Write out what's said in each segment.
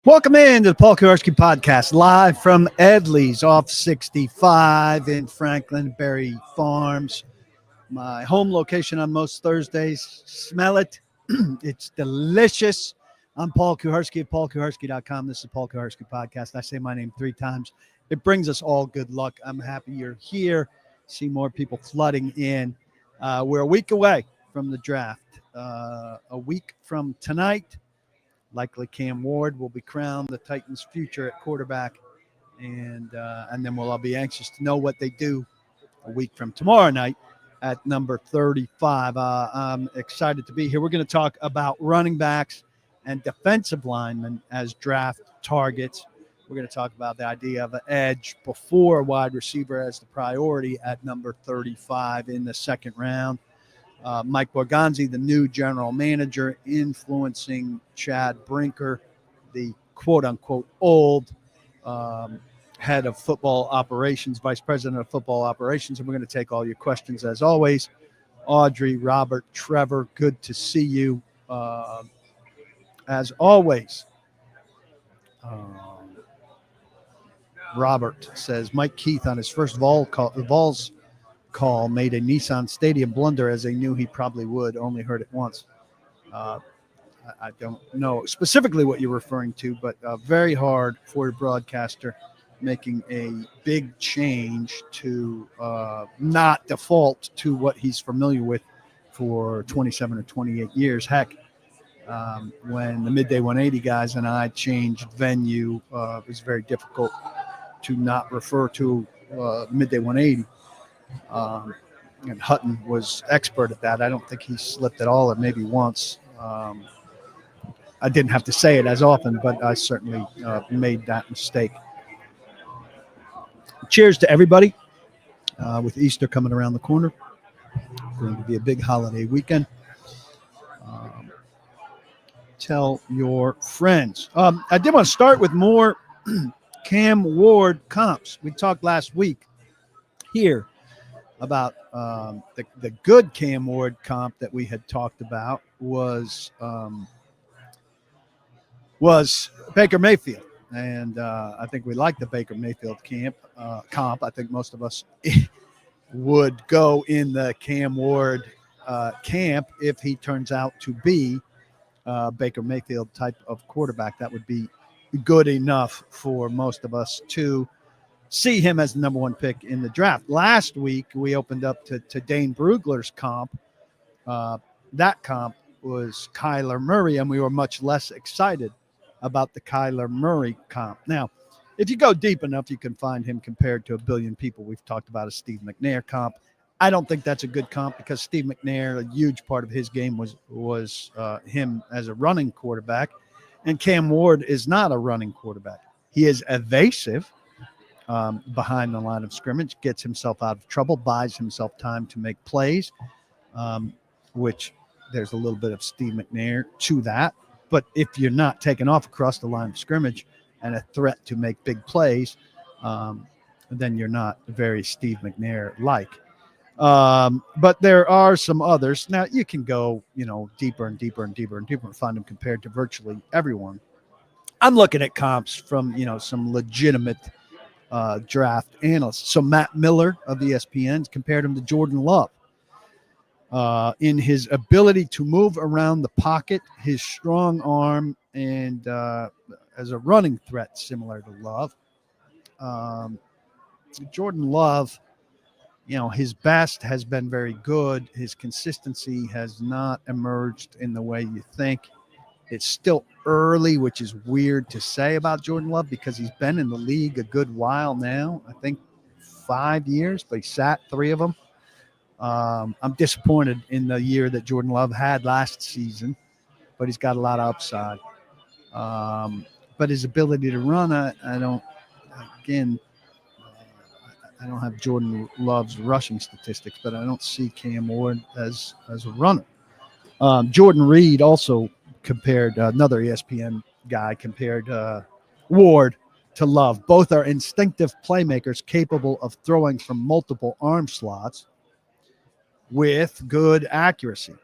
Welcome in to the Paul Kuharsky podcast, live from Edley's off 65 in Franklin Berry Farms. My home location on most Thursdays. Smell it. It's delicious. I'm Paul Kuharsky at paulkuharsky.com. This is the Paul Kuharsky podcast. I say my name 3 times. It brings us all good luck. I'm happy you're here. See more people flooding in. We're a week away from the draft. A week from tonight, likely Cam Ward will be crowned the Titans' future at quarterback, and then we'll all be anxious to know what they do a week from tomorrow night at number 35. I'm excited to be here. We're going to talk about running backs and defensive linemen as draft targets. We're going to talk about the idea of an edge before wide receiver as the priority at number 35 in the second round. Mike Borgonzi, the new general manager, influencing Chad Brinker, the quote-unquote old head of football operations, vice president of football operations. And we're going to take all your questions as always. Audrey, Robert, Trevor, good to see you as always. Robert says Mike Keith on his first Vols call made a Nissan Stadium blunder, as they knew he probably would. Only heard it once. I don't know specifically what you're referring to, but very hard for a broadcaster making a big change to not default to what he's familiar with for 27 or 28 years. Heck, when the Midday 180 guys and I changed venue, it was very difficult to not refer to Midday 180. And Hutton was expert at that. I don't think he slipped at all, or maybe once. I didn't have to say it as often, but I certainly made that mistake. Cheers to everybody. With Easter coming around the corner, going to be a big holiday weekend. Tell your friends. I did want to start with more Cam Ward comps. We talked last week here about the good Cam Ward comp that we had talked about was Baker Mayfield. And I think we like the Baker Mayfield comp. I think most of us would go in the Cam Ward camp if he turns out to be Baker Mayfield type of quarterback. That would be good enough for most of us to see him as the number 1 pick in the draft. Last week, we opened up to Dane Brugler's comp. That comp was Kyler Murray, and we were much less excited about the Kyler Murray comp. Now, if you go deep enough, you can find him compared to a billion people. We've talked about a Steve McNair comp. I don't think that's a good comp because Steve McNair, a huge part of his game was him as a running quarterback, and Cam Ward is not a running quarterback. He is evasive behind the line of scrimmage, gets himself out of trouble, buys himself time to make plays, which there's a little bit of Steve McNair to that. But if you're not taken off across the line of scrimmage and a threat to make big plays, then you're not very Steve McNair-like. But there are some others. Now, you can go, deeper and deeper and deeper and deeper and find them compared to virtually everyone. I'm looking at comps from, some legitimate draft analysts. So Matt Miller of ESPN compared him to Jordan Love in his ability to move around the pocket, his strong arm, and as a running threat similar to Love. Jordan Love, his best has been very good. His consistency has not emerged in the way you think. It's still early, which is weird to say about Jordan Love because he's been in the league a good while now. I think 5 years, but he sat 3 of them. I'm disappointed in the year that Jordan Love had last season, but he's got a lot of upside. But his ability to run, I don't have Jordan Love's rushing statistics, but I don't see Cam Ward as a runner. Jordan Reed also compared, another ESPN guy compared Ward to Love. Both are instinctive playmakers capable of throwing from multiple arm slots with good accuracy.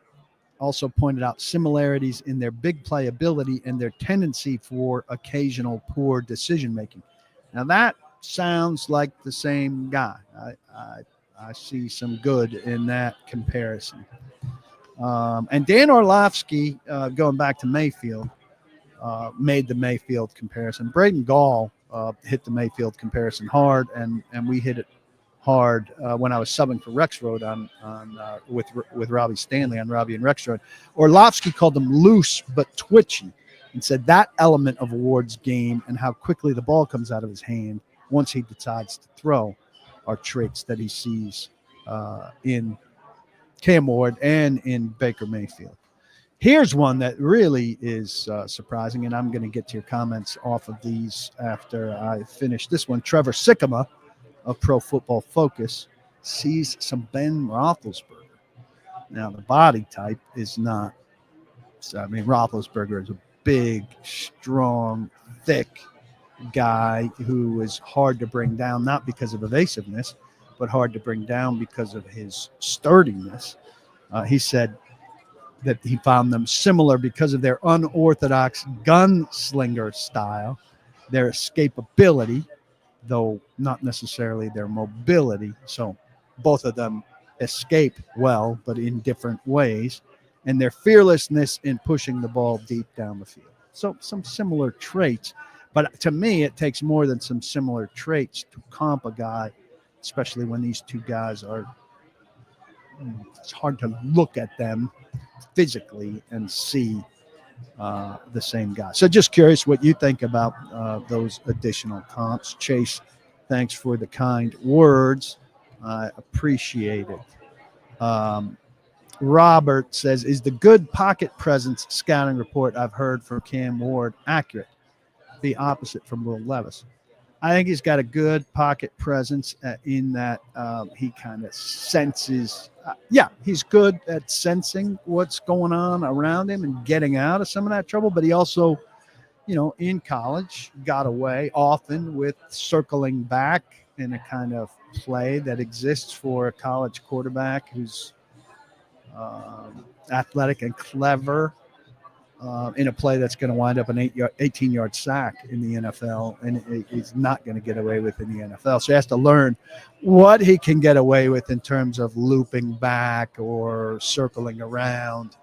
also pointed out similarities in their big play ability and their tendency for occasional poor decision making. Now that sounds like the same guy. I see some good in that comparison. And Dan Orlovsky, going back to Mayfield, made the Mayfield comparison. Braden Gall hit the Mayfield comparison hard, and we hit it hard when I was subbing for Rexroad with Robbie Stanley on Robbie and Rexroad. Orlovsky called them loose but twitchy, and said that element of Ward's game and how quickly the ball comes out of his hand once he decides to throw are traits that he sees in Cam Ward and in Baker Mayfield. Here's one that really is surprising, and I'm going to get to your comments off of these after I finish this one. Trevor Sikkema of Pro Football Focus sees some Ben Roethlisberger. Now, the body type is not – Roethlisberger is a big, strong, thick guy who is hard to bring down, not because of evasiveness, but hard to bring down because of his sturdiness. He said that he found them similar because of their unorthodox gunslinger style, their escapability, though not necessarily their mobility. So both of them escape well, but in different ways, and their fearlessness in pushing the ball deep down the field. So some similar traits, but to me, it takes more than some similar traits to comp a guy, especially when these two guys are, it's hard to look at them physically and see the same guy. So just curious what you think about those additional comps. Chase, thanks for the kind words. I appreciate it. Robert says, is the good pocket presence scouting report I've heard from Cam Ward accurate? The opposite from Will Levis. I think he's got a good pocket presence in that he kind of senses. He's good at sensing what's going on around him and getting out of some of that trouble. But he also, in college, got away often with circling back in a kind of play that exists for a college quarterback who's athletic and clever. In a play that's going to wind up an 18-yard sack in the NFL, and he's not going to get away with in the NFL. So he has to learn what he can get away with in terms of looping back or circling around.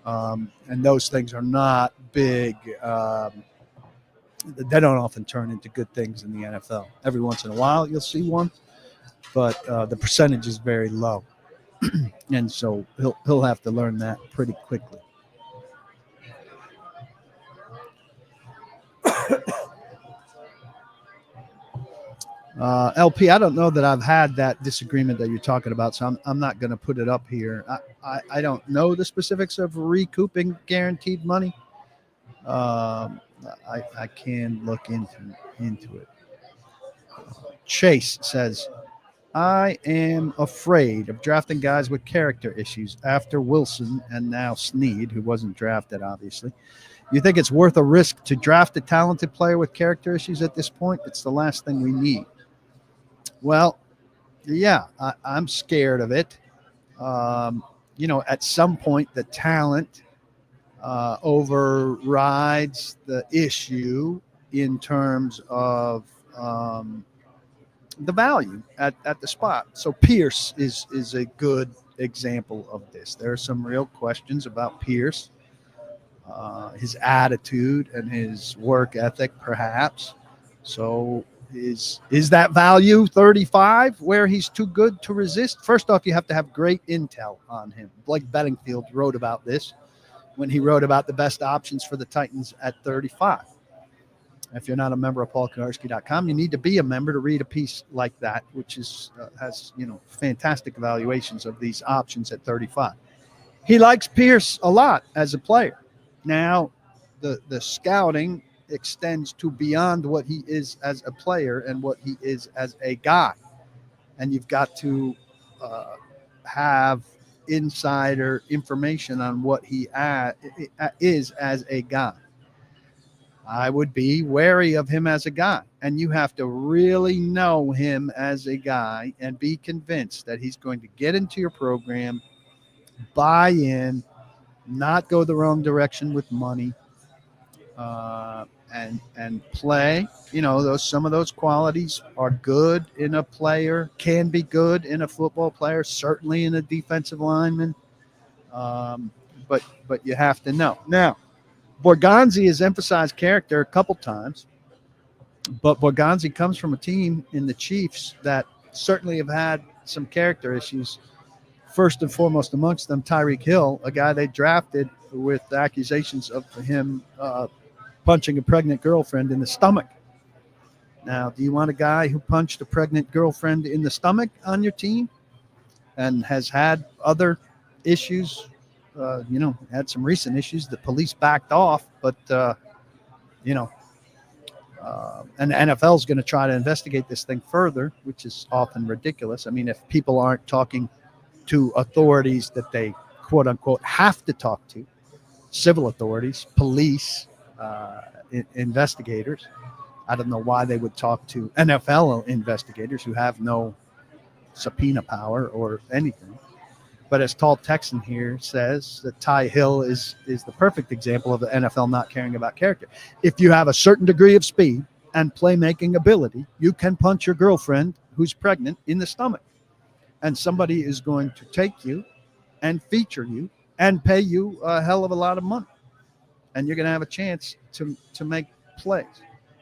And those things are not big. They don't often turn into good things in the NFL. Every once in a while you'll see one, but the percentage is very low. And so he'll have to learn that pretty quickly. LP, I don't know that I've had that disagreement that you're talking about, so I'm not going to put it up here. I don't know the specifics of recouping guaranteed money. I can look into it. Chase says, I am afraid of drafting guys with character issues after Wilson and now Snead, who wasn't drafted, obviously. You think it's worth a risk to draft a talented player with character issues at this point? It's the last thing we need. Well, yeah, I'm scared of it. At some point, the talent overrides the issue in terms of the value at the spot. So Pierce is a good example of this. There are some real questions about Pierce, his attitude and his work ethic, perhaps. So is that value 35 where he's too good to resist? First off, you have to have great intel on him. Blake Bedingfield wrote about this when he wrote about the best options for the Titans at 35. If you're not a member of PaulKuharsky.com, you need to be a member to read a piece like that, which is has fantastic evaluations of these options at 35. He likes Pierce a lot as a player. Now, the scouting extends to beyond what he is as a player and what he is as a guy. And you've got to have insider information on what he is as a guy. I would be wary of him as a guy. And you have to really know him as a guy and be convinced that he's going to get into your program, buy in, not go the wrong direction with money, and play. Some of those qualities are good in a player, can be good in a football player, certainly in a defensive lineman. Um, but you have to know. Now, Borgonzi has emphasized character a couple times, but Borgonzi comes from a team in the Chiefs that certainly have had some character issues. First and foremost amongst them, Tyreek Hill, a guy they drafted with accusations of him punching a pregnant girlfriend in the stomach. Now, do you want a guy who punched a pregnant girlfriend in the stomach on your team and has had other issues? Had some recent issues. The police backed off, but, and the NFL is going to try to investigate this thing further, which is often ridiculous. I mean, if people aren't talking to authorities that they, quote unquote, have to talk to, civil authorities, police, investigators, I don't know why they would talk to NFL investigators who have no subpoena power or anything. But as Tall Texan here says, that Ty Hill is the perfect example of the NFL not caring about character. If you have a certain degree of speed and playmaking ability, you can punch your girlfriend who's pregnant in the stomach. And somebody is going to take you and feature you and pay you a hell of a lot of money. And you're going to have a chance to make plays.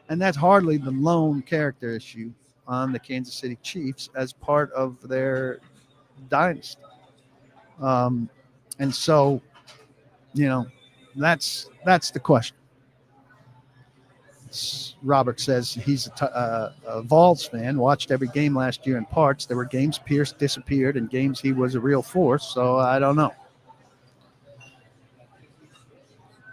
And that's hardly the lone character issue on the Kansas City Chiefs as part of their dynasty. And so, that's the question. Robert says he's a Vols fan, watched every game last year in parts. There were games Pierce disappeared and games he was a real force, so I don't know.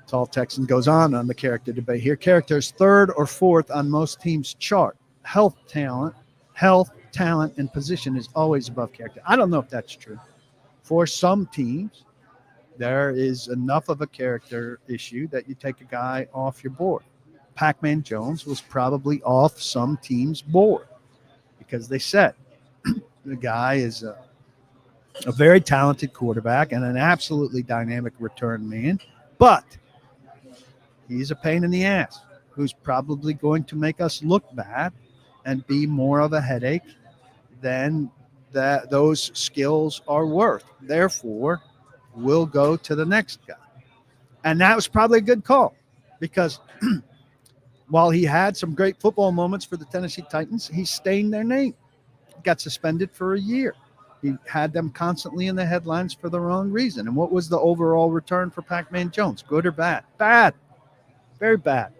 Tall Texan goes on the character debate here. Character is third or fourth on most teams' chart. Health, talent, and position is always above character. I don't know if that's true. For some teams, there is enough of a character issue that you take a guy off your board. Pac-Man Jones was probably off some team's board because they said the guy is a very talented quarterback and an absolutely dynamic return man, but he's a pain in the ass who's probably going to make us look bad and be more of a headache than that those skills are worth. Therefore, we'll go to the next guy. And that was probably a good call because while he had some great football moments for the Tennessee Titans, he stained their name. Got suspended for a year. He had them constantly in the headlines for the wrong reason. And what was the overall return for Pac-Man Jones? Good or bad? Bad. Very bad.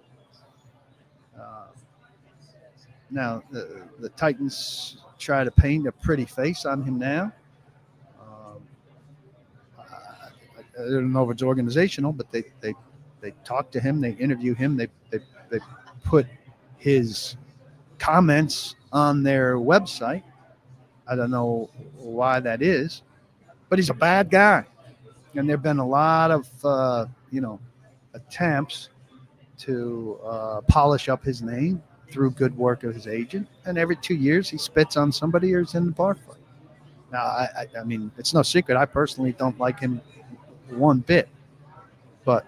Now, the Titans try to paint a pretty face on him now. I don't know if it's organizational, but they talk to him, they interview him, they put his comments on their website. I don't know why that is, but he's a bad guy. And there have been a lot of, attempts to polish up his name through good work of his agent. And every 2 years he spits on somebody or is in the bar fight. Now, I mean, it's no secret. I personally don't like him one bit. But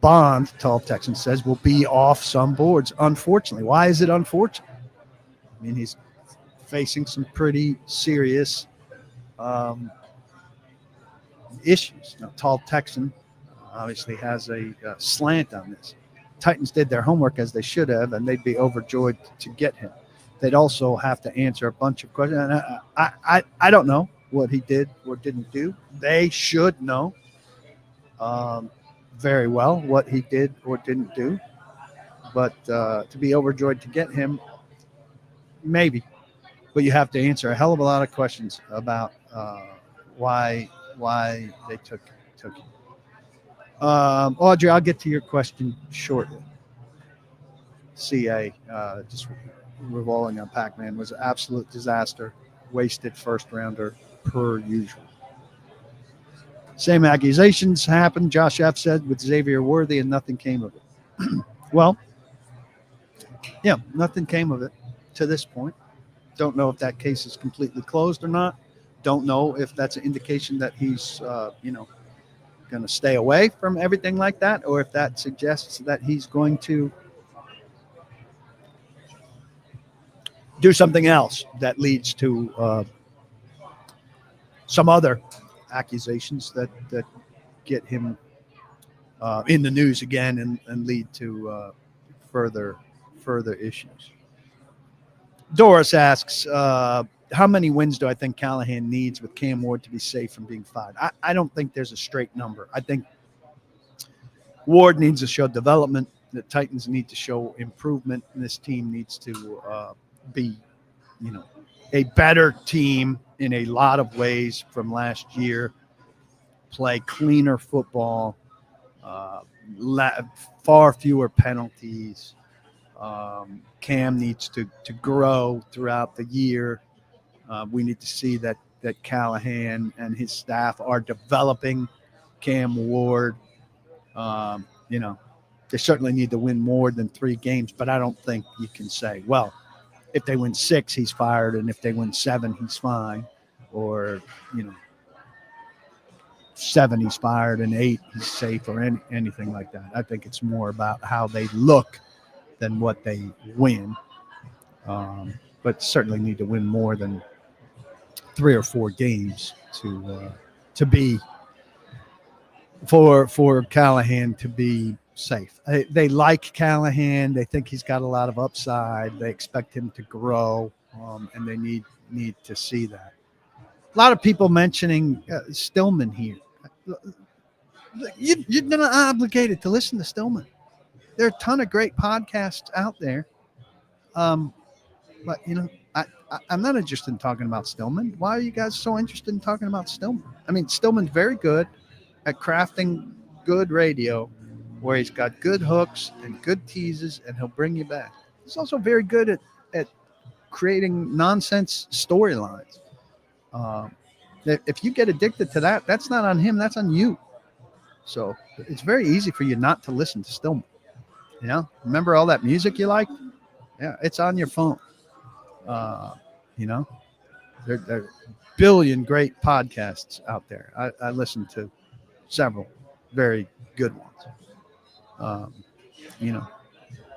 Bond, Tall Texan says, will be off some boards, unfortunately. Why is it unfortunate? I mean, he's facing some pretty serious issues. Now, Tall Texan obviously has a slant on this. Titans did their homework as they should have, and they'd be overjoyed to get him. They'd also have to answer a bunch of questions. And I don't know what he did or didn't do. They should know very well what he did or didn't do. But to be overjoyed to get him, maybe. But you have to answer a hell of a lot of questions about why they took him. Audrey, I'll get to your question shortly. CA, just revolving on Pac-Man, was an absolute disaster. Wasted first rounder per usual. Same accusations happened, Josh F. said, with Xavier Worthy, and nothing came of it. Well, yeah, nothing came of it to this point. Don't know if that case is completely closed or not, don't know if that's an indication that he's, going to stay away from everything like that, or if that suggests that he's going to do something else that leads to some other accusations that get him in the news again and lead to further issues. Doris asks, how many wins do I think Callahan needs with Cam Ward to be safe from being fired? I don't think there's a straight number. I think Ward needs to show development. The Titans need to show improvement. And this team needs to be, a better team in a lot of ways from last year. Play cleaner football, far fewer penalties. Cam needs to grow throughout the year. We need to see that Callahan and his staff are developing Cam Ward. They certainly need to win more than 3 games, but I don't think you can say, well, if they win 6, he's fired, and if they win 7, he's fine, or 7, he's fired, and 8, he's safe, or anything like that. I think it's more about how they look than what they win, but certainly need to win more than 3 or 4 games to be for Callahan to be safe. They like Callahan. They think he's got a lot of upside. They expect him to grow, and they need to see that. A lot of people mentioning Stillman here. You're not obligated to listen to Stillman. There are a ton of great podcasts out there. But, I'm not interested in talking about Stillman. Why are you guys so interested in talking about Stillman? I mean, Stillman's very good at crafting good radio where he's got good hooks and good teases, and he'll bring you back. He's also very good at creating nonsense storylines. If you get addicted to that, that's not on him. That's on you. So it's very easy for you not to listen to Stillman. Remember all that music you liked? Yeah, it's on your phone. There are billion great podcasts out there. I listen to several very good ones.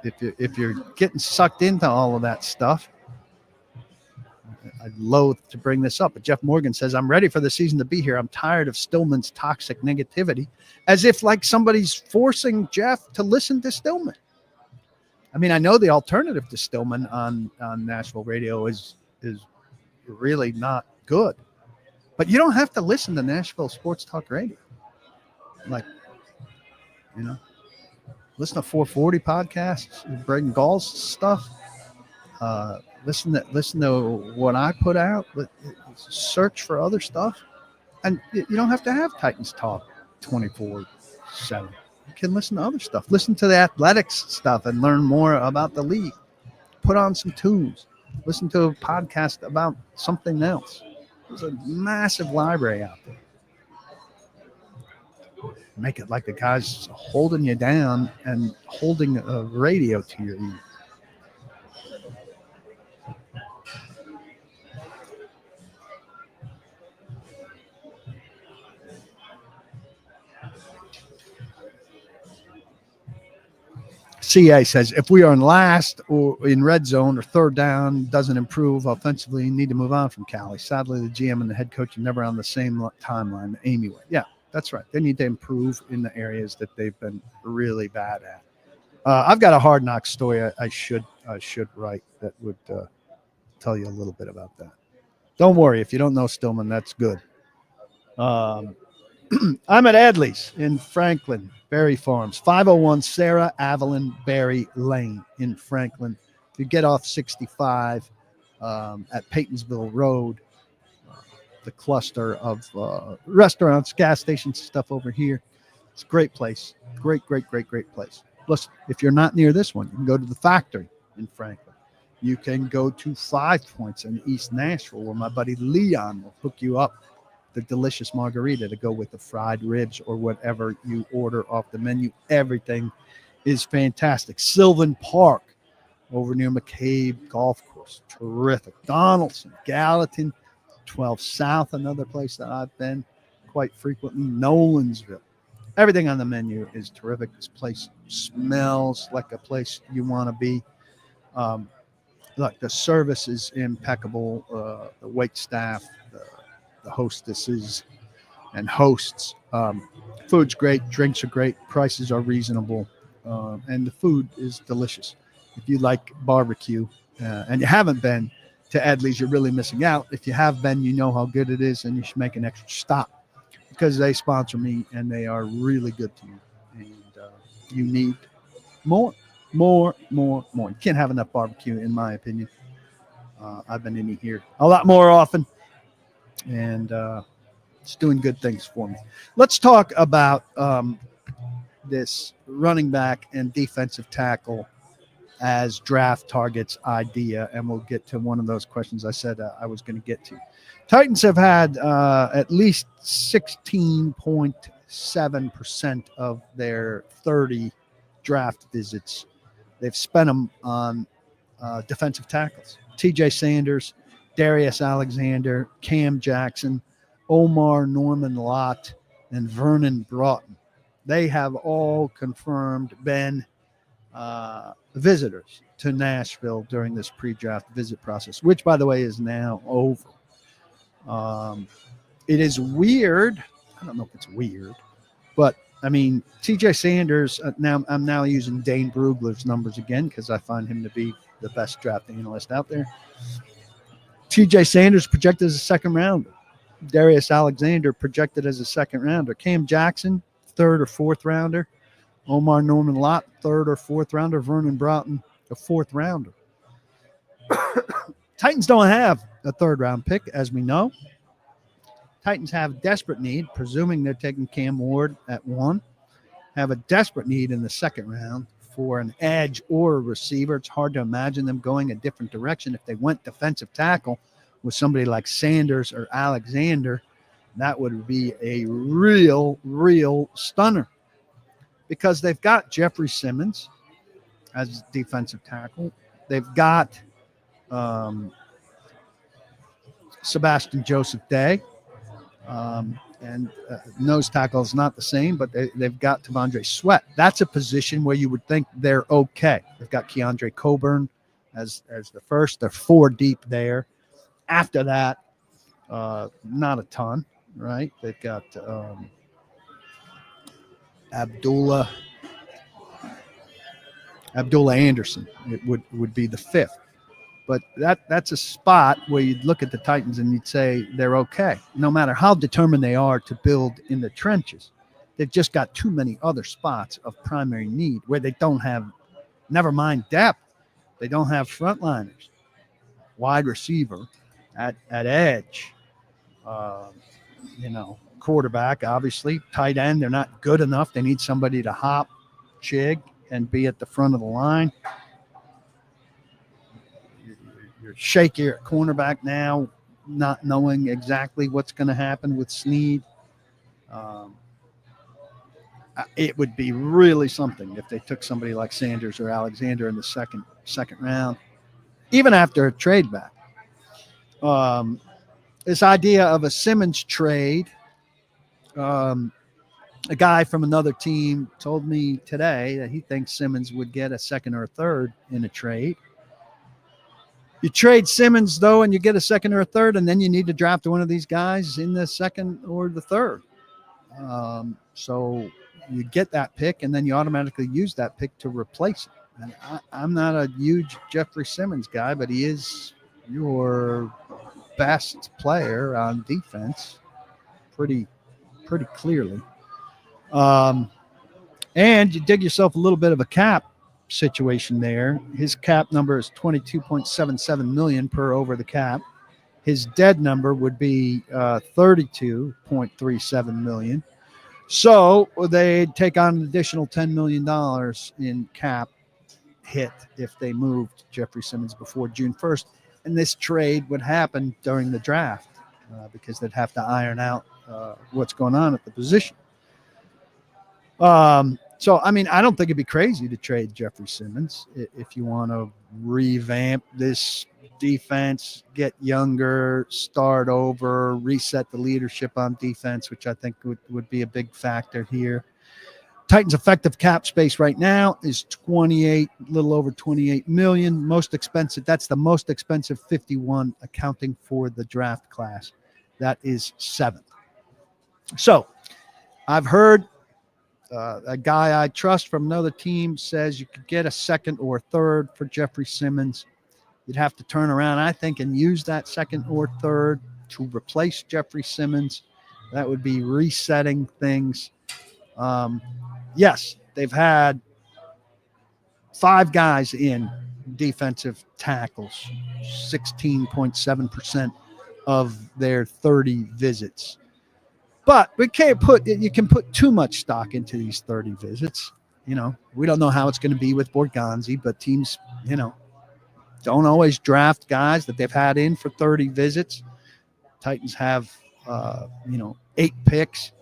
If you're getting sucked into all of that stuff, I'd loathe to bring this up, but Jeff Morgan says, I'm ready for the season to be here. I'm tired of Stillman's toxic negativity, as if like somebody's forcing Jeff to listen to Stillman. I mean, I know the alternative to Stillman on Nashville radio is really not good, but you don't have to listen to Nashville Sports Talk Radio. Listen to 440 podcasts, Braden Gall's stuff. Listen to what I put out. Search for other stuff, and you don't have to have Titans Talk 24/7. You can listen to other stuff. Listen to the athletics stuff and learn more about the league. Put on some tunes. Listen to a podcast about something else. There's a massive library out there. Make it like the guy's holding you down and holding a radio to your ear. CA says, if we are in last or in red zone or third down, doesn't improve offensively, need to move on from Cali. Sadly, the GM and the head coach are never on the same timeline. Amy way. Yeah, that's right. They need to improve in the areas that they've been really bad at. I've got a Hard Knocks story I should write that would tell you a little bit about that. Don't worry. If you don't know Stillman, that's good. I'm at Edley's in Franklin, Berry Farms, 501 Sarah Avalon Berry Lane in Franklin. If you get off 65 at Paytonsville Road, the cluster of restaurants, gas stations, stuff over here. It's a great place. Great place. Listen, if you're not near this one, you can go to the Factory in Franklin. You can go to 5 Points in East Nashville, where my buddy Leon will hook you up the delicious margarita to go with the fried ribs or whatever you order off the menu. Everything is fantastic. Sylvan Park over near McCabe Golf Course. Terrific. Donaldson, Gallatin, 12 South, another place that I've been quite frequently. Nolansville. Everything on the menu is terrific. This place smells like a place you want to be. Look, the service is impeccable. The wait staff, the hostesses and hosts. Food's great. Drinks are great. Prices are reasonable. And the food is delicious. If you like barbecue and you haven't been to Edley's, you're really missing out. If you have been, you know how good it is, and you should make an extra stop because they sponsor me and they are really good to you. And you need more. You can't have enough barbecue, in my opinion. I've been in here a lot more often, and it's doing good things for me. Let's talk about this running back and defensive tackle as draft targets idea, and we'll get to one of those questions I said I was going to get to. Titans have had at least 16.7% of their 30 draft visits. They've spent them on defensive tackles. TJ Sanders, Darius Alexander, Cam Jackson, Omar Norman Lott, and Vernon Broughton. They have all confirmed been visitors to Nashville during this pre-draft visit process, which, by the way, is now over. It is weird. I don't know if it's weird, but I mean, TJ Sanders, I'm now using Dane Brugler's numbers again because I find him to be the best draft analyst out there. TJ Sanders projected as a second rounder. Darius Alexander projected as a second rounder. Cam Jackson, third or fourth rounder. Omar Norman Lott, third or fourth rounder. Vernon Broughton, a fourth rounder. Titans don't have a third round pick, as we know. Titans have desperate need, presuming they're taking Cam Ward at 1, have a desperate need in the second round for an edge or a receiver. It's hard to imagine them going a different direction. If they went defensive tackle with somebody like Sanders or Alexander, that would be a real stunner, because they've got Jeffrey Simmons as defensive tackle. They've got Sebastian Joseph Day. And nose tackle is not the same, but they've got T'Vondre Sweat. That's a position where you would think they're okay. They've got Keandre Coburn as the first. They're 4 deep there. After that, not a ton, right? They've got Abdullah Anderson. It would be the 5th. But that's a spot where you'd look at the Titans and you'd say they're okay, no matter how determined they are to build in the trenches. They've just got too many other spots of primary need where they don't have, never mind depth, they don't have frontliners, wide receiver, at edge, quarterback, obviously, tight end. They're not good enough. They need somebody to hop, jig, and be at the front of the line. You're shaky at cornerback now, not knowing exactly what's going to happen with Snead. It would be really something if they took somebody like Sanders or Alexander in the second round, even after a trade back. This idea of a Simmons trade, a guy from another team told me today that he thinks Simmons would get a second or a third in a trade. You trade Simmons, though, and you get a second or a third, and then you need to draft one of these guys in the second or the third. So you get that pick, and then you automatically use that pick to replace it. And I'm not a huge Jeffrey Simmons guy, but he is your best player on defense pretty clearly. And you dig yourself a little bit of a cap situation there. His cap number is $22.77 million per over the cap. His dead number would be $32.37 million. So they'd take on an additional $10 million in cap hit if they moved Jeffrey Simmons before June 1st. And this trade would happen during the draft because they'd have to iron out what's going on at the position. So So, I mean, I don't think it'd be crazy to trade Jeffrey Simmons if you want to revamp this defense, get younger, start over, reset the leadership on defense, which I think would be a big factor here. Titans' effective cap space right now is 28, a little over 28 million. Most expensive, that's the most expensive 51, accounting for the draft class. That is 7th. So, I've heard a guy I trust from another team says you could get a second or third for Jeffrey Simmons. You'd have to turn around, I think, and use that second or third to replace Jeffrey Simmons. That would be resetting things. Yes, they've had 5 guys in defensive tackles, 16.7% of their 30 visits. But you can put too much stock into these 30 visits. We don't know how it's going to be with Borgonzi, but teams, don't always draft guys that they've had in for 30 visits. Titans have, 8 picks.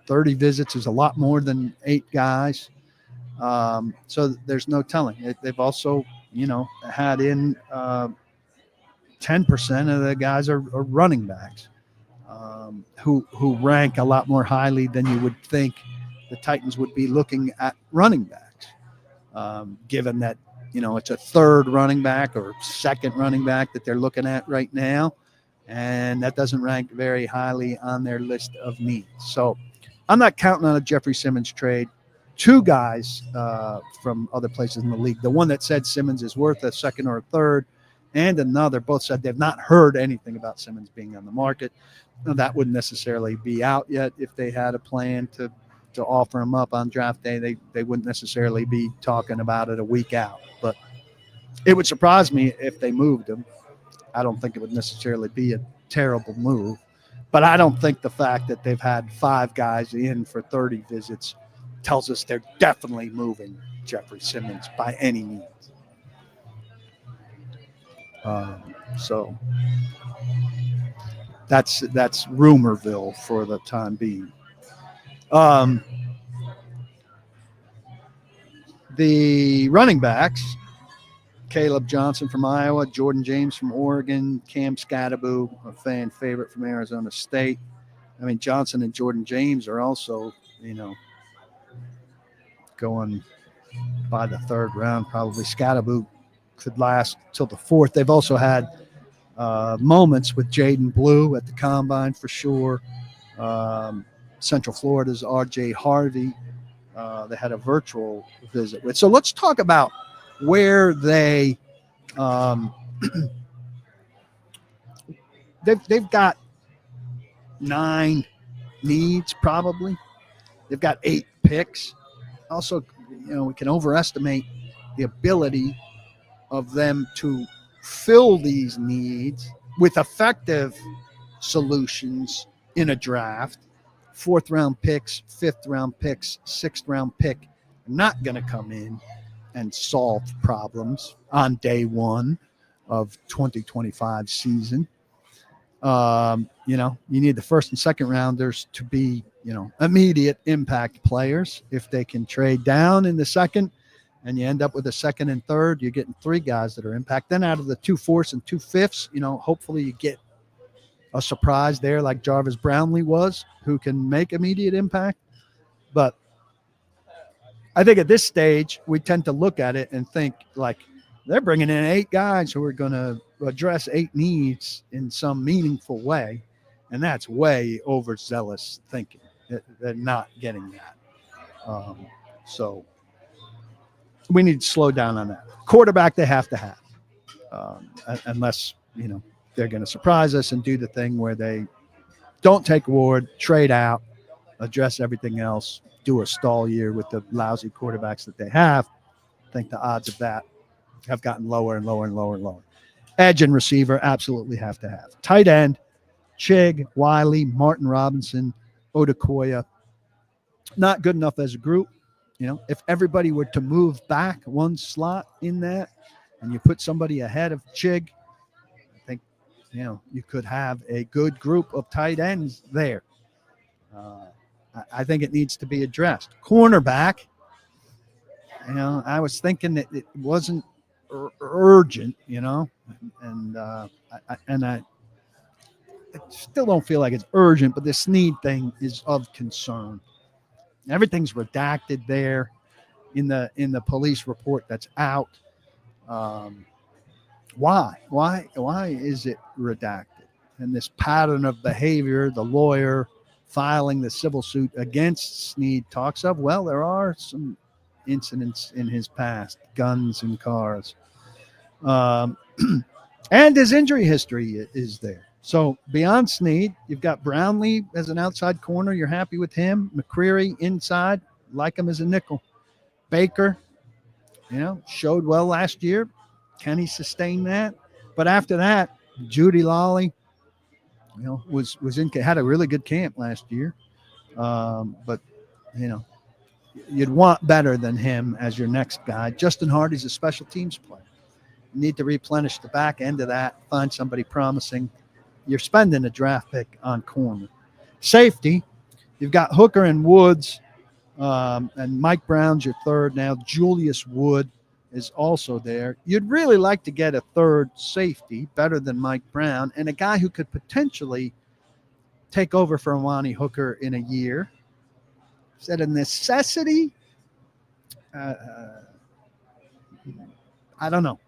30 visits is a lot more than 8 guys. So there's no telling. They've also, had in 10% of the guys are running backs. Who rank a lot more highly than you would think the Titans would be looking at running backs, given that, it's a third running back or second running back that they're looking at right now, and that doesn't rank very highly on their list of needs. So I'm not counting on a Jeffrey Simmons trade. 2 guys from other places in the league, the one that said Simmons is worth a second or a third, and another, both said they've not heard anything about Simmons being on the market. That wouldn't necessarily be out yet. If they had a plan to offer him up on draft day, they wouldn't necessarily be talking about it a week out. But it would surprise me if they moved him. I don't think it would necessarily be a terrible move. But I don't think the fact that they've had 5 guys in for 30 visits tells us they're definitely moving Jeffrey Simmons by any means. So that's Rumorville for the time being. The running backs, Caleb Johnson from Iowa, Jordan James from Oregon, Cam Scatteraboo, a fan favorite from Arizona State. I mean, Johnson and Jordan James are also, going by the 3rd round, probably. Scatteraboo could last till the 4th. They've also had moments with Jaden Blue at the combine for sure. Central Florida's R.J. Harvey, they had a virtual visit with. So let's talk about where they've got 9 needs probably. They've got 8 picks. Also, we can overestimate the ability of them to fill these needs with effective solutions in a draft. 4th round picks, 5th round picks, 6th round pick are not going to come in and solve problems on day 1 of 2025 season. You need the 1st and 2nd rounders to be, immediate impact players. If they can trade down in the 2nd and you end up with a 2nd and 3rd, you're getting 3 guys that are impact. Then out of the 2 4ths and 2 5ths, hopefully you get a surprise there like Jarvis Brownlee was, who can make immediate impact. But I think at this stage, we tend to look at it and think like they're bringing in 8 guys who are going to address 8 needs in some meaningful way. And that's way overzealous thinking. They're not getting that. So we need to slow down on that. Quarterback they have to have, unless, they're going to surprise us and do the thing where they don't take Ward, trade out, address everything else, do a stall year with the lousy quarterbacks that they have. I think the odds of that have gotten lower and lower and lower and lower. Edge and receiver absolutely have to have. Tight end, Chig, Wiley, Martin Robinson, Odukoya. Not good enough as a group. If everybody were to move back 1 slot in that and you put somebody ahead of Chig, I think, you could have a good group of tight ends there. I think it needs to be addressed. Cornerback, I was thinking that it wasn't urgent, and I still don't feel like it's urgent, but the Snead thing is of concern. Everything's redacted there in the police report that's out. Why is it redacted? And this pattern of behavior, the lawyer filing the civil suit against Snead talks of, well, there are some incidents in his past, guns and cars. And his injury history is there. So beyond Snead, you've got Brownlee as an outside corner. You're happy with him. McCreary inside, like him as a nickel. Baker, showed well last year. Can he sustain that? But after that, Judy Lawley, had a really good camp last year. But you'd want better than him as your next guy. Justin Hardy's a special teams player. You need to replenish the back end of that, find somebody promising. You're spending a draft pick on corner. Safety, you've got Hooker and Woods, and Mike Brown's your third now. Julius Wood is also there. You'd really like to get a third safety, better than Mike Brown, and a guy who could potentially take over for Amani Hooker in a year. Is that a necessity? I don't know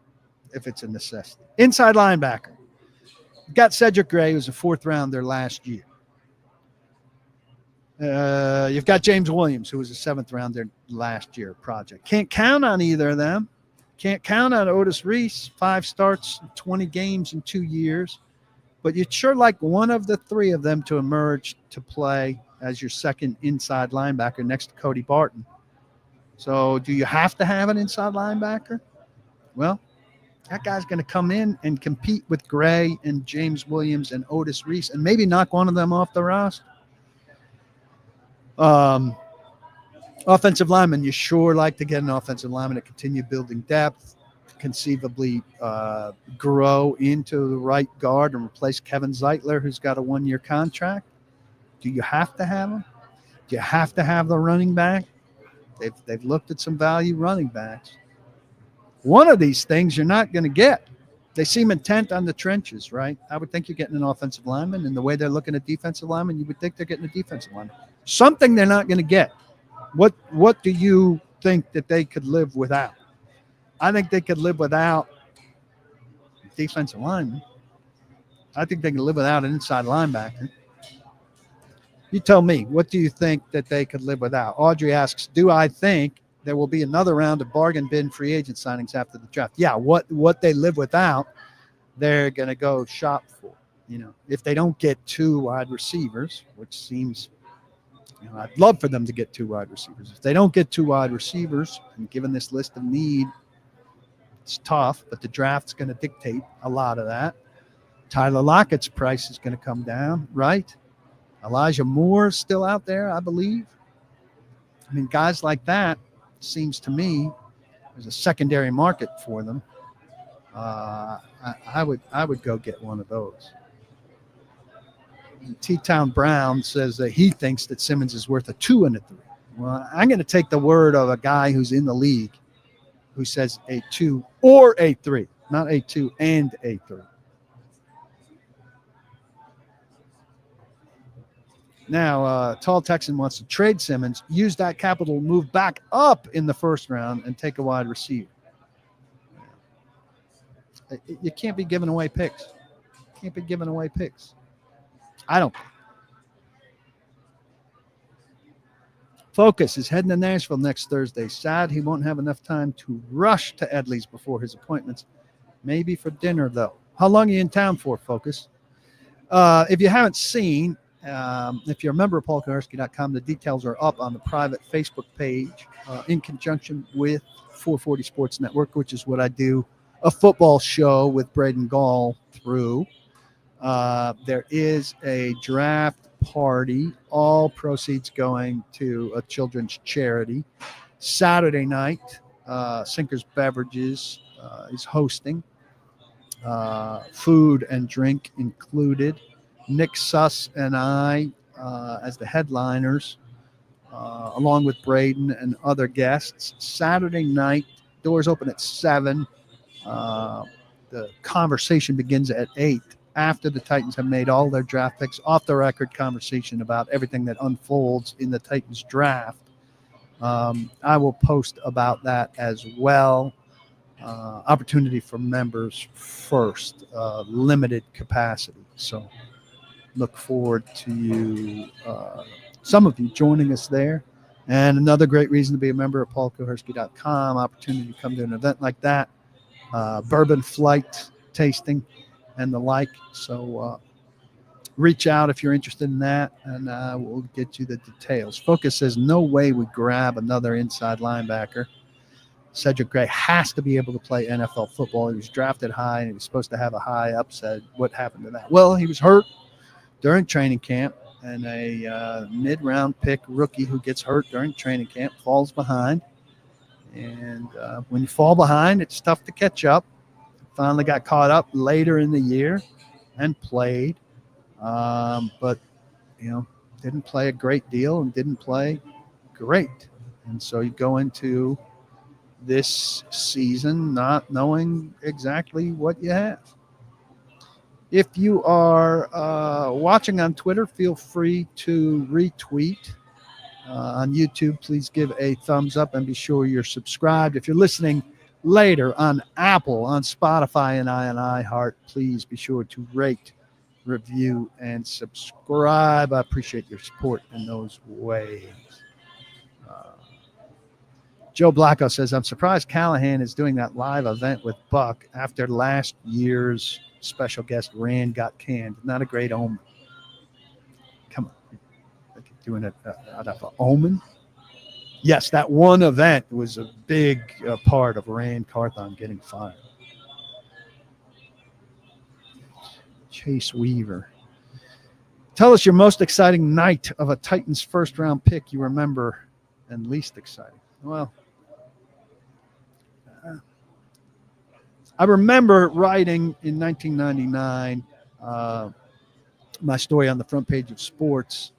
if it's a necessity. Inside linebacker. You've got Cedric Gray, who's a fourth rounder last year. You've got James Williams, who was a seventh rounder last year project. Can't count on either of them. Can't count on Otis Reese, 5 starts, 20 games in 2 years. But you'd sure like one of the three of them to emerge to play as your second inside linebacker next to Cody Barton. So do you have to have an inside linebacker? Well, that guy's going to come in and compete with Gray and James Williams and Otis Reese and maybe knock one of them off the roster. Offensive lineman, you sure like to get an offensive lineman to continue building depth, conceivably grow into the right guard and replace Kevin Zeitler, who's got a 1-year contract. Do you have to have him? Do you have to have the running back? They've looked at some value running backs. One of these things you're not going to get. They seem intent on the trenches, right? I would think you're getting an offensive lineman, and the way they're looking at defensive linemen, you would think they're getting a defensive lineman. Something they're not going to get. What do you think that they could live without? I think they could live without defensive lineman. I think they can live without an inside linebacker. You tell me, what do you think that they could live without? Audrey asks, do I think there will be another round of bargain bin free agent signings after the draft? Yeah, what they live without, they're going to go shop for. If they don't get 2 wide receivers, which seems, I'd love for them to get 2 wide receivers. If they don't get 2 wide receivers, and given this list of need, it's tough, but the draft's going to dictate a lot of that. Tyler Lockett's price is going to come down, right? Elijah Moore's still out there, I believe. I mean, guys like that, seems to me, there's a secondary market for them. I would go get one of those. T-Town Brown says that he thinks that Simmons is worth a 2 and a 3. Well, I'm going to take the word of a guy who's in the league who says a 2 or a 3, not a 2 and a 3. Now, Tall Texan wants to trade Simmons, use that capital to move back up in the first round and take a wide receiver. You can't be giving away picks. I don't. Focus is heading to Nashville next Thursday. Sad he won't have enough time to rush to Edley's before his appointments. Maybe for dinner, though. How long are you in town for, Focus? If you haven't seen, if you're a member of PaulKuharsky.com, the details are up on the private Facebook page in conjunction with 440 Sports Network, which is what I do a football show with Braden Gall through. There is a draft party, all proceeds going to a children's charity. Saturday night, Sinkers Beverages is hosting, food and drink included. Nick Suss and I as the headliners. along with Braden and other guests. Saturday night, doors open at 7. The conversation begins at 8 after the Titans have made all their draft picks. Off the record conversation about everything that unfolds in the Titans draft. I will post about that as well. Opportunity for members first, limited capacity. So look forward to you, some of you joining us there. And another great reason to be a member of paulkuharsky.com, opportunity to come to an event like that, bourbon flight tasting and the like. So reach out if you're interested in that, and we'll get you the details. Focus says, no way we grab another inside linebacker. Cedric Gray has to be able to play NFL football. He was drafted high, and he was supposed to have a high upside. What happened to that? Well, he was hurt during training camp, and a mid-round pick rookie who gets hurt during training camp falls behind. And when you fall behind, it's tough to catch up. Finally got caught up later in the year and played. But, didn't play a great deal and didn't play great. And so you go into this season not knowing exactly what you have. If you are watching on Twitter, feel free to retweet. On YouTube, please give a thumbs up and be sure you're subscribed. If you're listening later on Apple, on Spotify, and iHeart, please be sure to rate, review, and subscribe. I appreciate your support in those ways. Joe Blacko says, I'm surprised Callahan is doing that live event with Buck after last year's special guest Rand got canned. Not a great omen. Come on. Doing it out of an omen? Yes, that one event was a big part of Rand Carthon getting fired. Chase Weaver. Tell us your most exciting night of a Titans first-round pick you remember and least exciting. Well, I remember writing in 1999 my story on the front page of Sports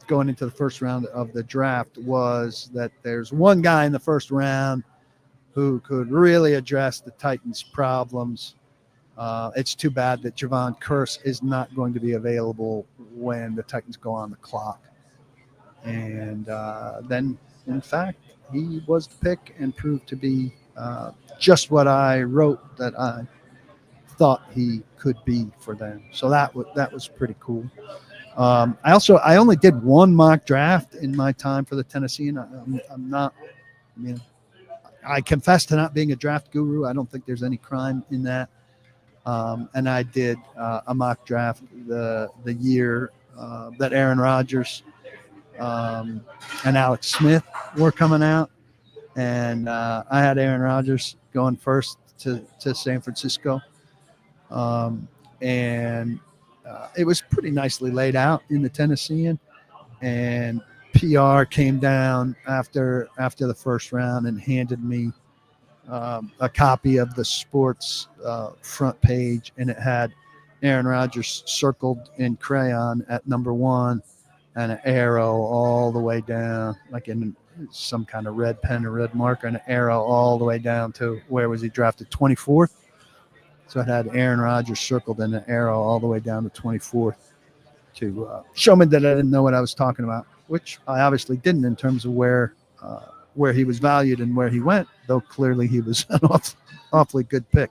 going into the first round of the draft was that there's one guy in the first round who could really address the Titans' problems. It's too bad that Javon Curse is not going to be available when the Titans go on the clock. And then, in fact, he was the pick and proved to be just what I wrote that I thought he could be for them. So that was pretty cool. I only did one mock draft in my time for the Tennessean. I'm not, I confess to not being a draft guru. I don't think there's any crime in that. And I did a mock draft the year that Aaron Rodgers and Alex Smith were coming out. And I had Aaron Rodgers going first to San Francisco. And it was pretty nicely laid out in the Tennessean. And PR came down after the first round and handed me a copy of the Sports front page, and it had Aaron Rodgers circled in crayon at number 1 and an arrow all the way down, like in some kind of red pen or red marker, and an arrow all the way down to where was he drafted, 24th. So it had Aaron Rodgers circled and an arrow all the way down to 24th to show me that I didn't know what I was talking about, which I obviously didn't in terms of where he was valued and where he went, though clearly he was an awfully good pick.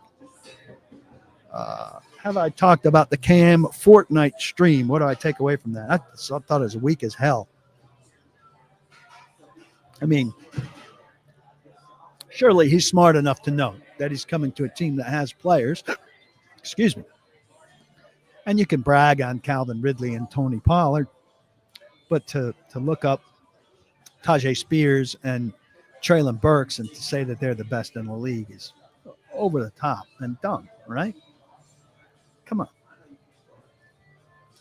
Have I talked about the Cam Fortnite stream? What do I take away from that? I thought it was weak as hell. I mean, surely he's smart enough to know that he's coming to a team that has players. Excuse me. And you can brag on Calvin Ridley and Tony Pollard, but to look up Tajay Spears and Treylon Burks and to say that they're the best in the league is over the top and dumb, right? Come on.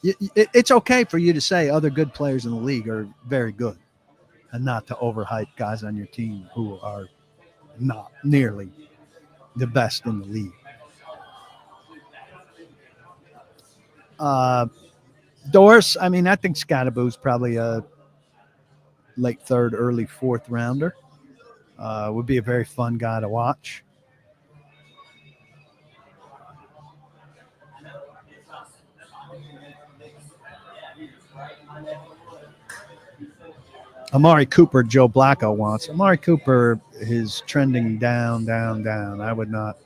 It's okay for you to say other good players in the league are very good and not to overhype guys on your team who are not nearly the best in the league. Doris, I mean, I think Scottaboo's probably a late third, early fourth rounder. Would be a very fun guy to watch. Amari Cooper, Joe Blacko wants. Amari Cooper is trending down, down, down. I would not.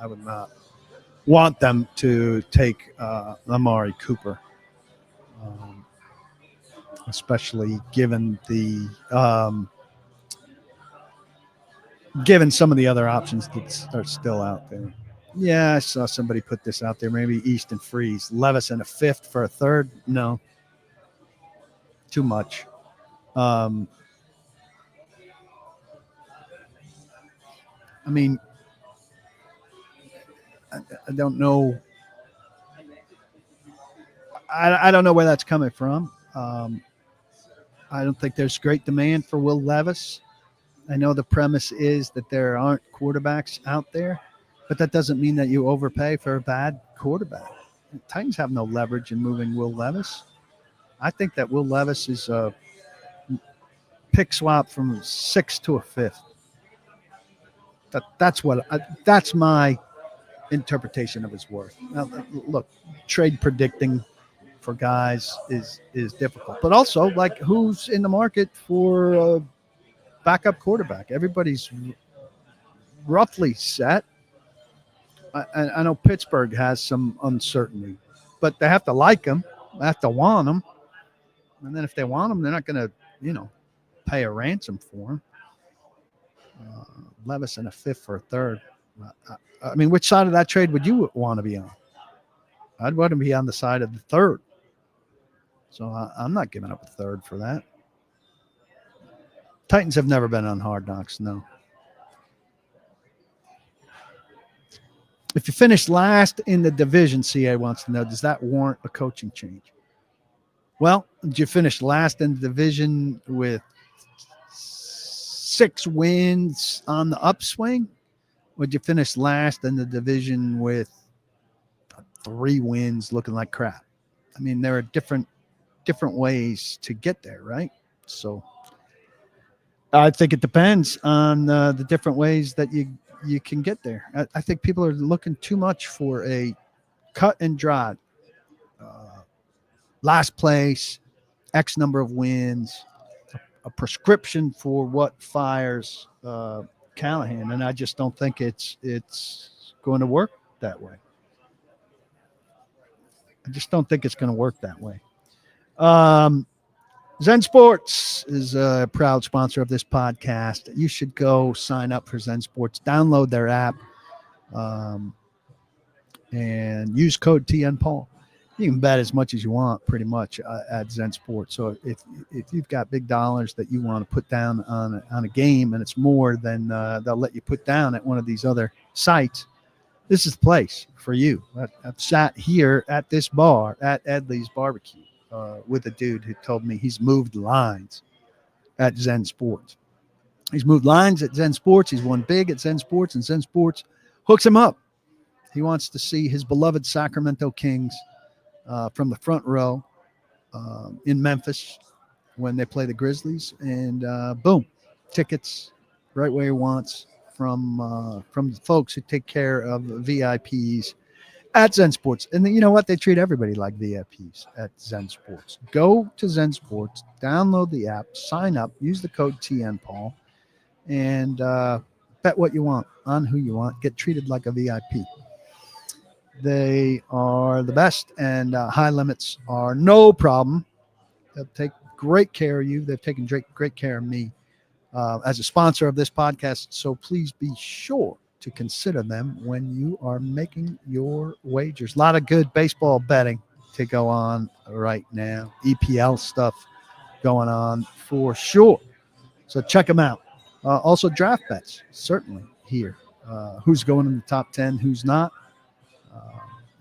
I would not want them to take Amari Cooper, especially given the given some of the other options that are still out there. Yeah, I saw somebody put this out there. Maybe Easton Freeze, Levis in a fifth for a third. No, too much. I mean, I don't know. I don't know where that's coming from. I don't think there's great demand for Will Levis. I know the premise is that there aren't quarterbacks out there, but that doesn't mean that you overpay for a bad quarterback. The Titans have no leverage in moving Will Levis. I think that Will Levis is a pick swap from a sixth to a fifth. That's my interpretation of his worth. Now, look, trade predicting for guys is difficult, but also like who's in the market for a backup quarterback? Everybody's roughly set. I know Pittsburgh has some uncertainty, but they have to like him. They have to want him, and then if they want him, they're not going to, pay a ransom for him. Levis in a fifth for a third. I mean, which side of that trade would you want to be on? I'd want to be on the side of the third. So I'm not giving up a third for that. Titans have never been on Hard Knocks, no. If you finish last in the division, CA wants to know, does that warrant a coaching change? Well, did you finish last in the division with 6 wins on the upswing? Or did you finish last in the division with 3 wins looking like crap? I mean, there are different ways to get there, right? So I think it depends on the different ways that you can get there. I think people are looking too much for a cut and dry, last place, X number of wins, a prescription for what fires Callahan, and I just don't think it's going to work that way. I just don't think it's going to work that way. Zen Sports is a proud sponsor of this podcast. You should go sign up for Zen Sports, download their app, and use code TNPaul. You can bet as much as you want pretty much at Zen Sports. So if you've got big dollars that you want to put down on a game and it's more than they'll let you put down at one of these other sites, this is the place for you. I've sat here at this bar at EdleysBBQ with a dude who told me he's moved lines at Zen Sports. He's moved lines at Zen Sports. He's won big at Zen Sports, and Zen Sports hooks him up. He wants to see his beloved Sacramento Kings from the front row in Memphis when they play the Grizzlies, and boom, tickets right where he wants from the folks who take care of VIPs at Zen Sports. And you know what? They treat everybody like VIPs at Zen Sports. Go to Zen Sports, download the app, sign up, use the code TNPaul, and bet what you want on who you want. Get treated like a VIP. They are the best, and high limits are no problem. They'll take great care of you. They've taken great care of me as a sponsor of this podcast. So please be sure to consider them when you are making your wagers. A lot of good baseball betting to go on right now. EPL stuff going on for sure. So check them out. Also draft bets, certainly here. Who's going in the top 10, who's not.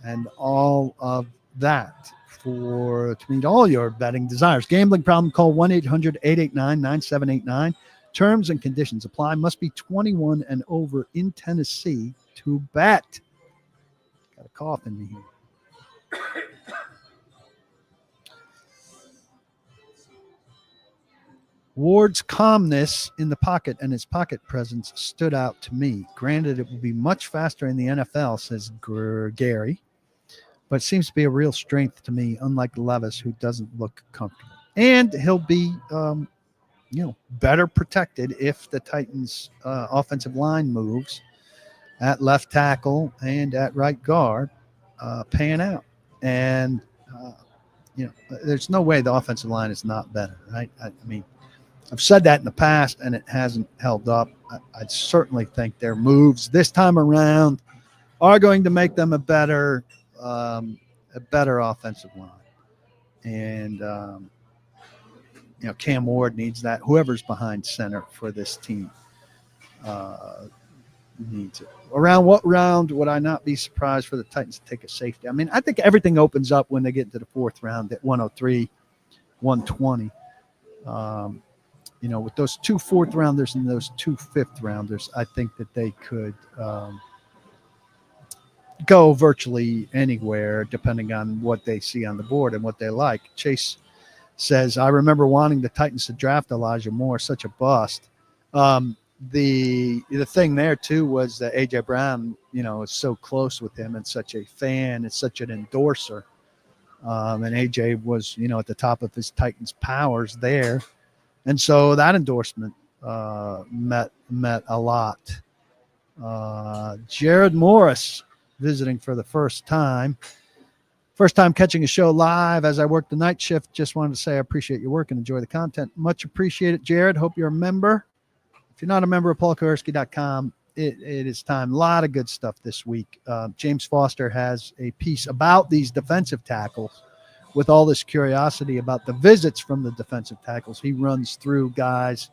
And all of that to meet all your betting desires. Gambling problem, call 1-800-889-9789. Terms and conditions apply. Must be 21 and over in Tennessee to bet. Got a cough in me here. Ward's calmness in the pocket and his pocket presence stood out to me. Granted, it will be much faster in the NFL, says Gary, but it seems to be a real strength to me, unlike Levis, who doesn't look comfortable. And he'll be, better protected if the Titans' offensive line moves at left tackle and at right guard pan out. And, there's no way the offensive line is not better, right? I mean, I've said that in the past, and it hasn't held up. I certainly think their moves this time around are going to make them a better offensive line. And, Cam Ward needs that. Whoever's behind center for this team needs it. Around what round would I not be surprised for the Titans to take a safety? I mean, I think everything opens up when they get into the fourth round at 103, 120. With those 2 fourth rounders and those 2 fifth rounders, I think that they could go virtually anywhere depending on what they see on the board and what they like. Chase says, I remember wanting the Titans to draft Elijah Moore, such a bust. The thing there, too, was that A.J. Brown, is so close with him and such a fan and such an endorser. And A.J. was, at the top of his Titans powers there. And so that endorsement met a lot. Jared Morris visiting for the first time. First time catching a show live as I work the night shift. Just wanted to say I appreciate your work and enjoy the content. Much appreciated, Jared. Hope you're a member. If you're not a member of PaulKuharsky.com, it is time. A lot of good stuff this week. James Foster has a piece about these defensive tackles with all this curiosity about the visits from the defensive tackles. He runs through guys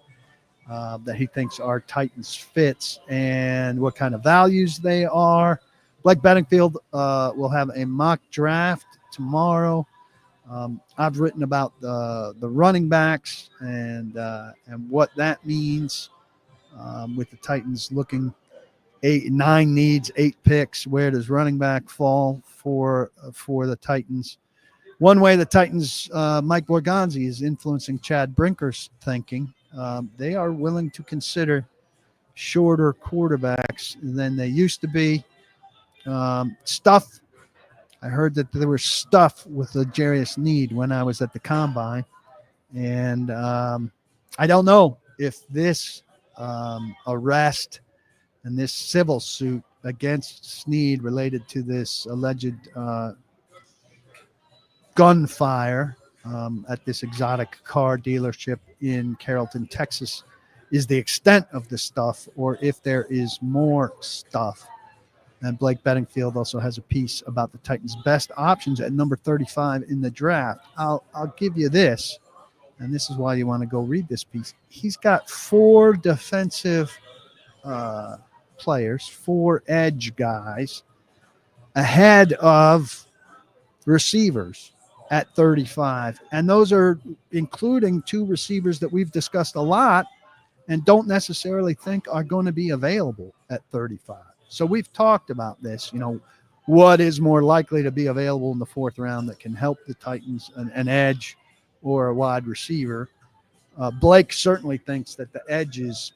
that he thinks are Titans fits and what kind of values they are. Blake Bedingfield will have a mock draft tomorrow. I've written about the running backs and what that means with the Titans looking 9 needs, 8 picks. Where does running back fall for the Titans? One way the Titans, Mike Borgonzi, is influencing Chad Brinker's thinking. They are willing to consider shorter quarterbacks than they used to be. Stuff. I heard that there was stuff with L'Jarius Need when I was at the Combine. And I don't know if this arrest and this civil suit against Snead related to this alleged gunfire at this exotic car dealership in Carrollton, Texas, is the extent of the stuff or if there is more stuff. And Blake Bedingfield also has a piece about the Titans' best options at number 35 in the draft. I'll give you this, and this is why you want to go read this piece. He's got 4 defensive players, 4 edge guys ahead of receivers at 35. And those are including 2 receivers that we've discussed a lot and don't necessarily think are going to be available at 35. So we've talked about this, what is more likely to be available in the 4th round that can help the Titans, an edge or a wide receiver. Blake certainly thinks that the edges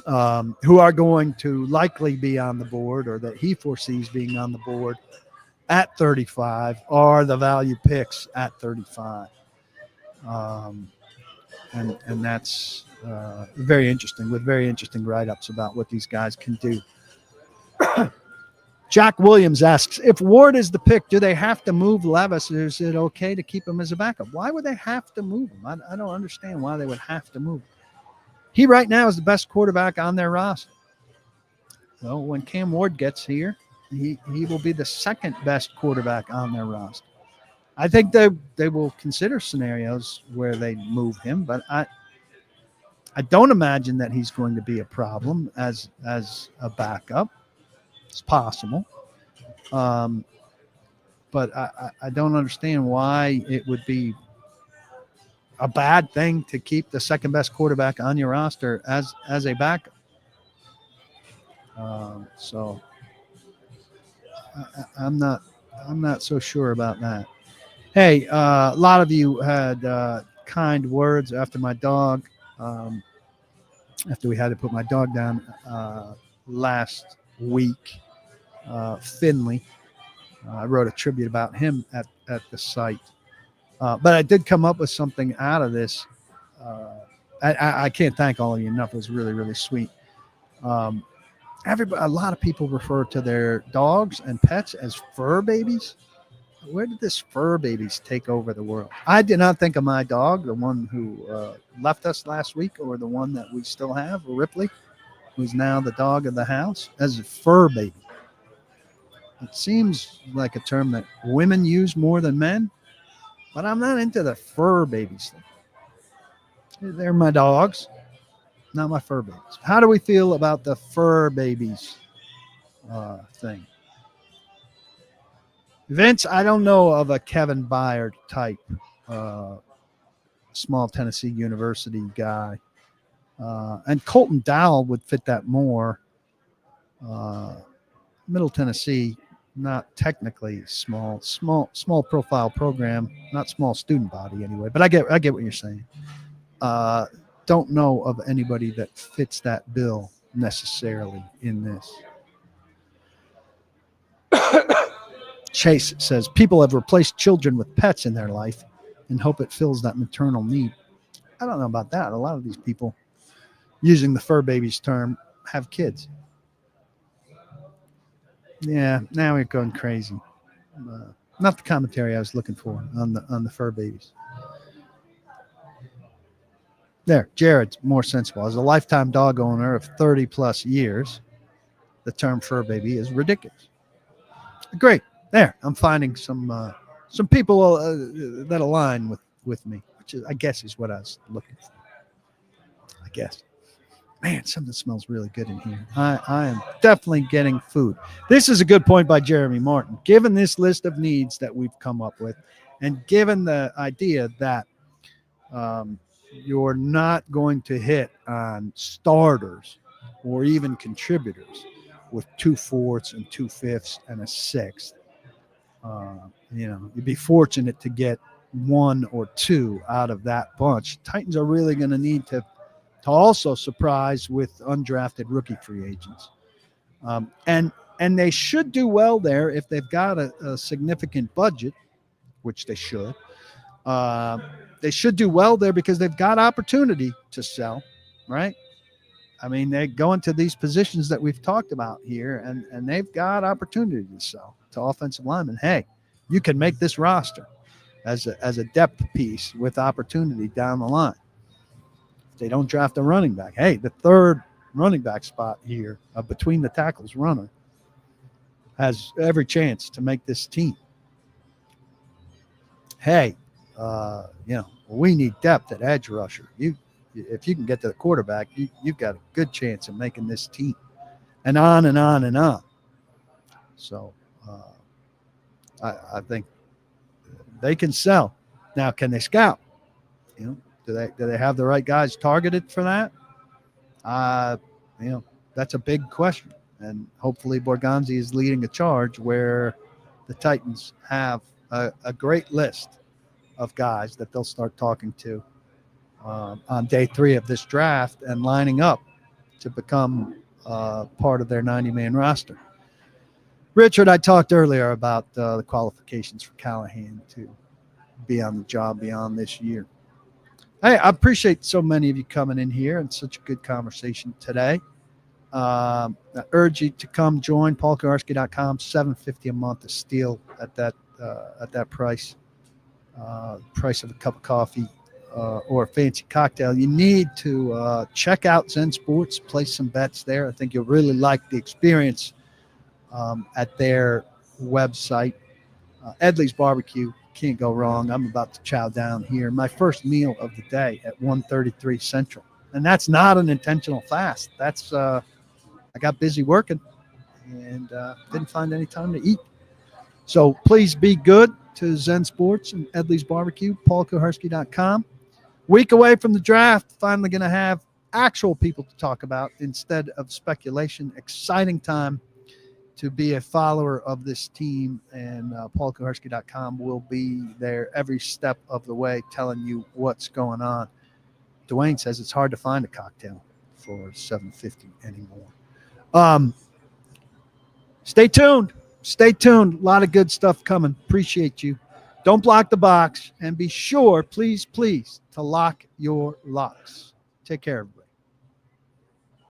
who are going to likely be on the board or that he foresees being on the board at 35 are the value picks at 35. And that's very interesting, with very interesting write-ups about what these guys can do. Jack Williams asks, if Ward is the pick, do they have to move Levis, or is it okay to keep him as a backup? Why would they have to move him? I don't understand why they would have to move him. He right now is the best quarterback on their roster. So when Cam Ward gets here, he will be the 2nd best quarterback on their roster. I think they will consider scenarios where they move him, but I don't imagine that he's going to be a problem as a backup. It's possible. But I don't understand why it would be a bad thing to keep the 2nd best quarterback on your roster as a backup. So I'm not so sure about that. Hey, a lot of you had kind words after my dog, after we had to put my dog down last week, Finley. I wrote a tribute about him at the site. But I did come up with something out of this. I can't thank all of you enough. It was really, really sweet. A lot of people refer to their dogs and pets as fur babies. Where did this fur babies take over the world? I did not think of my dog, the one who left us last week, or the one that we still have, Ripley, who's now the dog of the house, as a fur baby. It seems like a term that women use more than men, but I'm not into the fur babies thing. They're my dogs, not my fur babies. How do we feel about the fur babies thing? Vince, I don't know of a Kevin Byard type small Tennessee University guy. And Colton Dowell would fit that more. Middle Tennessee, not technically small profile program, not small student body anyway, but I get what you're saying. Don't know of anybody that fits that bill necessarily in this. Chase says people have replaced children with pets in their life and hope it fills that maternal need. I don't know about that. A lot of these people, using the fur babies term, have kids. Yeah, now we're going crazy. Not the commentary I was looking for on the fur babies. There, Jared's more sensible. As a lifetime dog owner of 30 plus years, the term fur baby is ridiculous. Great. There, I'm finding some people that align with me, which is, I guess, is what I was looking for. I guess. Man, something smells really good in here. I am definitely getting food. This is a good point by Jeremy Martin. Given this list of needs that we've come up with, and given the idea that you're not going to hit on starters or even contributors with 2/4 and 2/5 and a 1/6. You'd be fortunate to get 1 or 2 out of that bunch. Titans are really going to need to also surprise with undrafted rookie free agents. And they should do well there if they've got a significant budget, which they should. They should do well there because they've got opportunity to sell, right? I mean, they go into these positions that we've talked about here, and they've got opportunity to sell to offensive linemen. Hey, you can make this roster as a depth piece with opportunity down the line. If they don't draft a running back, hey, the third running back spot here, between the tackles runner, has every chance to make this team. Hey, we need depth at edge rusher. If you can get to the quarterback, you've got a good chance of making this team, and on and on and on. So I think they can sell. Now, can they scout? Do they have the right guys targeted for that? That's a big question, and hopefully Borgonzi is leading a charge where the Titans have a great list of guys that they'll start talking to on day 3 of this draft and lining up to become part of their 90-man roster. Richard, I talked earlier about the qualifications for Callahan to be on the job beyond this year. Hey, I appreciate so many of you coming in here and such a good conversation today. I urge you to come join paulkuharsky.com. $7.50 a month is steal at that price. Price of a cup of coffee or a fancy cocktail. You need to check out Zen Sports, place some bets there. I think you'll really like the experience at their website. EdleysBBQ, can't go wrong. I'm about to chow down here. My first meal of the day at 1:33 Central. And that's not an intentional fast. That's I got busy working and didn't find any time to eat. So please be good to Zen Sports and EdleysBBQ, paulkuharsky.com. Week away from the draft, finally going to have actual people to talk about instead of speculation. Exciting time to be a follower of this team, and paulkuharsky.com will be there every step of the way telling you what's going on. Dwayne says it's hard to find a cocktail for $7.50 anymore. Stay tuned. Stay tuned. A lot of good stuff coming. Appreciate you. Don't block the box, and be sure, please, to lock your locks. Take care, everybody.